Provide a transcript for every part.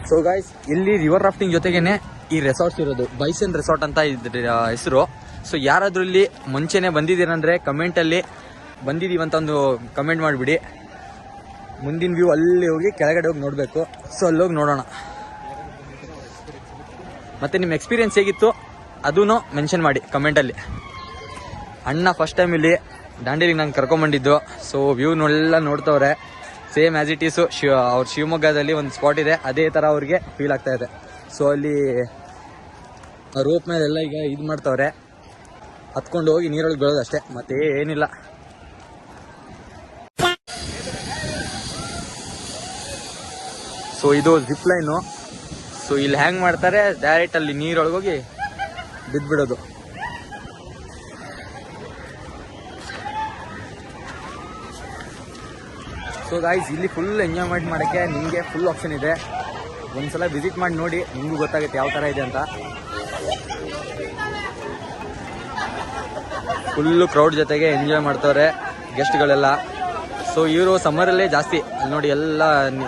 So guys, ಇಲ್ಲಿ river rafting ಜೊತೆಗೇನೆ ಈ ರೆಸಾರ್ಟ್ಸ್ ಇರೋದು. ಬೈಸನ್ ರೆಸಾರ್ಟ್ ಅಂತ ಇದ್ರ ಹೆಸರು. ಸೊ ಯಾರಾದ್ರೂ ಇಲ್ಲಿ ಮುಂಚೆನೆ ಬಂದಿದ್ದೀರಂದ್ರೆ ಕಮೆಂಟಲ್ಲಿ ಬಂದಿದ್ದೀವಿ ಅಂತ ಒಂದು ಕಮೆಂಟ್ ಮಾಡಿಬಿಡಿ. ಮುಂದಿನ ವ್ಯೂ ಅಲ್ಲಿ ಹೋಗಿ ಕೆಳಗಡೆ ಹೋಗಿ ನೋಡಬೇಕು. ಸೊ ಅಲ್ಲೋಗಿ ನೋಡೋಣ. ಮತ್ತು ನಿಮ್ಮ ಎಕ್ಸ್ಪೀರಿಯನ್ಸ್ ಹೇಗಿತ್ತು ಅದೂ ಮೆನ್ಷನ್ ಮಾಡಿ ಕಮೆಂಟಲ್ಲಿ. ಅಣ್ಣ ಫಸ್ಟ್ ಟೈಮ್ ಇಲ್ಲಿ ದಾಂಡೇಲಿಗೆ ನಂಗೆ ಕರ್ಕೊಂಬಂದಿದ್ದು. ಸೊ ವ್ಯೂನೆಲ್ಲ ನೋಡ್ತವ್ರೆ. ಸೇಮ್ ಆ್ಯಸ್ ಇಟ್ ಈಸು ಅವ್ರ ಶಿವಮೊಗ್ಗದಲ್ಲಿ ಒಂದು ಸ್ಪಾಟ್ ಇದೆ, ಅದೇ ಥರ ಅವ್ರಿಗೆ ಫೀಲ್ ಆಗ್ತಾ ಇದೆ. ಸೊ ಅಲ್ಲಿ ರೋಪ್ ಮೇಲೆಲ್ಲ ಈಗ ಇದು ಮಾಡ್ತವ್ರೆ, ಹತ್ಕೊಂಡು ಹೋಗಿ ನೀರೊಳಗೆ ಬೀಳೋದು ಅಷ್ಟೇ, ಮತ್ತೆ ಏನಿಲ್ಲ. ಸೊ ಇದು ಜಿಪ್ ಲೈನು. ಸೊ ಇಲ್ಲಿ ಹ್ಯಾಂಗ್ ಮಾಡ್ತಾರೆ, ಡೈರೆಕ್ಟ್ ಅಲ್ಲಿ ನೀರೊಳಗೆ ಹೋಗಿ ಬಿದ್ದುಬಿಡೋದು. ಸೊ ಗಾಯ್ಸ್, ಇಲ್ಲಿ ಫುಲ್ ಎಂಜಾಯ್ಮೆಂಟ್ ಮಾಡೋಕ್ಕೆ ನಿಮಗೆ ಫುಲ್ ಆಪ್ಷನ್ ಇದೆ. ಒಂದ್ಸಲ ವಿಸಿಟ್ ಮಾಡಿ ನೋಡಿ, ನಿಮಗೂ ಗೊತ್ತಾಗುತ್ತೆ ಯಾವ ಥರ ಇದೆ ಅಂತ. ಫುಲ್ಲು ಕ್ರೌಡ್ ಜೊತೆಗೆ ಎಂಜಾಯ್ ಮಾಡ್ತವ್ರೆ ಗೆಸ್ಟ್ಗಳೆಲ್ಲ. ಸೊ ಇವರು ಸಮ್ಮರಲ್ಲೇ ಜಾಸ್ತಿ ಅಲ್ಲಿ ನೋಡಿ, ಎಲ್ಲ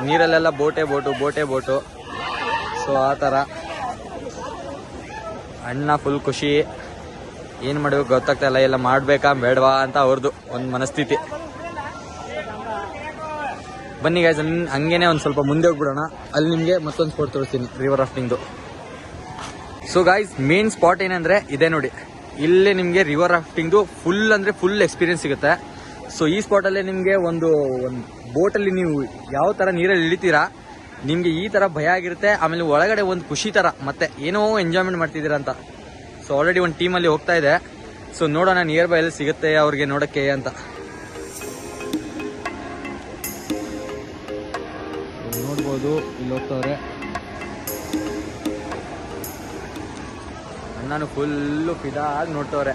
ನೀರಲ್ಲೆಲ್ಲ ಬೋಟೇ ಬೋಟು. ಸೊ ಆ ಥರ ಅಣ್ಣ ಫುಲ್ ಖುಷಿ. ಏನು ಮಾಡಬೇಕು ಗೊತ್ತಾಗ್ತಾ ಇಲ್ಲ, ಎಲ್ಲ ಮಾಡಬೇಕಾ ಬೇಡವಾ ಅಂತ ಅವ್ರದ್ದು ಒಂದು ಮನಸ್ಥಿತಿ. ಬನ್ನಿ ಗಾಯ್ಸ್, ಹಂಗೇನೆ ಒಂದು ಸ್ವಲ್ಪ ಮುಂದೆ ಹೋಗ್ಬಿಡೋಣ. ಅಲ್ಲಿ ನಿಮಗೆ ಮತ್ತೊಂದು ಸ್ಪಾಟ್ ತೋರಿಸ್ತೀನಿ ರಿವರ್ ರಾಫ್ಟಿಂಗ್ದು. ಸೊ ಗಾಯ್ಸ್, ಮೇನ್ ಸ್ಪಾಟ್ ಏನಂದರೆ ಇದೆ ನೋಡಿ. ಇಲ್ಲೇ ನಿಮಗೆ ರಿವರ್ ರಾಫ್ಟಿಂಗ್ದು ಫುಲ್ ಅಂದರೆ ಫುಲ್ ಎಕ್ಸ್ಪೀರಿಯನ್ಸ್ ಸಿಗುತ್ತೆ. ಸೊ ಈ ಸ್ಪಾಟಲ್ಲೇ ನಿಮಗೆ ಒಂದು ಬೋಟಲ್ಲಿ ನೀವು ಯಾವ ಥರ ನೀರಲ್ಲಿ ಇಳಿತೀರಾ, ನಿಮಗೆ ಈ ಥರ ಭಯ ಆಗಿರುತ್ತೆ. ಆಮೇಲೆ ಒಳಗಡೆ ಒಂದು ಖುಷಿ ಥರ, ಮತ್ತೆ ಏನೋ ಎಂಜಾಯ್ಮೆಂಟ್ ಮಾಡ್ತಿದ್ದೀರಾ ಅಂತ. ಸೊ ಆಲ್ರೆಡಿ ಒಂದು ಟೀಮಲ್ಲಿ ಹೋಗ್ತಾ ಇದೆ. ಸೊ ನೋಡೋಣ ನಿಯರ್ ಬೈ ಎಲ್ಲಿ ಸಿಗುತ್ತೆ ಅವ್ರಿಗೆ ನೋಡೋಕ್ಕೆ ಅಂತ. ನೋಡ್ಬೋದು, ಇಲ್ಲಿ ಹೋಗ್ತವ್ರೆ. ಅಣ್ಣನು ಫುಲ್ಲು ಫಿದಾಗಿ ನೋಡ್ತವ್ರೆ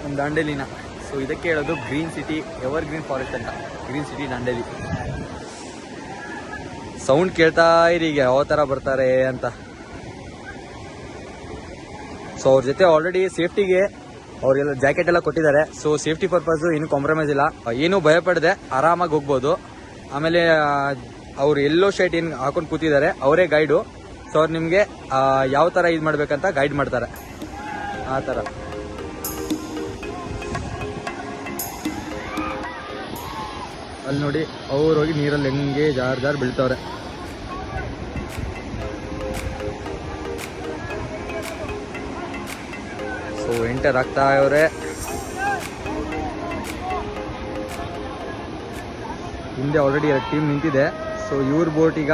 ಒಂದು ದಾಂಡೇಲಿನ. ಸೊ ಇದಕ್ಕೆ ಹೇಳೋದು green city, evergreen forest ಅಂತ. Green city Dandeli. ಸೌಂಡ್ ಕೇಳ್ತಾ ಇರಿ ಈಗ ಯಾವ ಥರ ಬರ್ತಾರೆ ಅಂತ. ಸೊ ಅವ್ರ ಜೊತೆ ಆಲ್ರೆಡಿ ಸೇಫ್ಟಿಗೆ ಅವ್ರಿಗೆಲ್ಲ ಜಾಕೆಟ್ ಎಲ್ಲ ಕೊಟ್ಟಿದ್ದಾರೆ. ಸೊ ಸೇಫ್ಟಿ ಪರ್ಪಸ್ ಏನು ಕಾಂಪ್ರಮೈಸ್ ಇಲ್ಲ, ಏನೂ ಭಯಪಡದೆ ಆರಾಮಾಗಿ ಹೋಗ್ಬೋದು. ಆಮೇಲೆ ಅವ್ರು ಎಲ್ಲೋ ಶರ್ಟ್ ಏನು ಹಾಕೊಂಡು ಕೂತಿದ್ದಾರೆ, ಅವರೇ ಗೈಡು. ಸೊ ಅವ್ರು ನಿಮಗೆ ಯಾವ ಥರ ಇದು ಮಾಡ್ಬೇಕಂತ ಗೈಡ್ ಮಾಡ್ತಾರೆ, ಆ ಥರ. ಅಲ್ಲಿ ನೋಡಿ ಅವ್ರು ಹೋಗಿ ನೀರಲ್ಲಿ ಹೆಂಗೆ ಜಾರ್ ಬೀಳ್ತವ್ರೆ. ಸೊ ಎಂಟರ್ ಆಗ್ತಾ ಇವ್ರೆ. ಹಿಂದೆ ಆಲ್ರೆಡಿ 2 ಟೀಮ್ ನಿಂತಿದೆ. ಸೊ ಇವ್ರ ಬೋಟ್ ಈಗ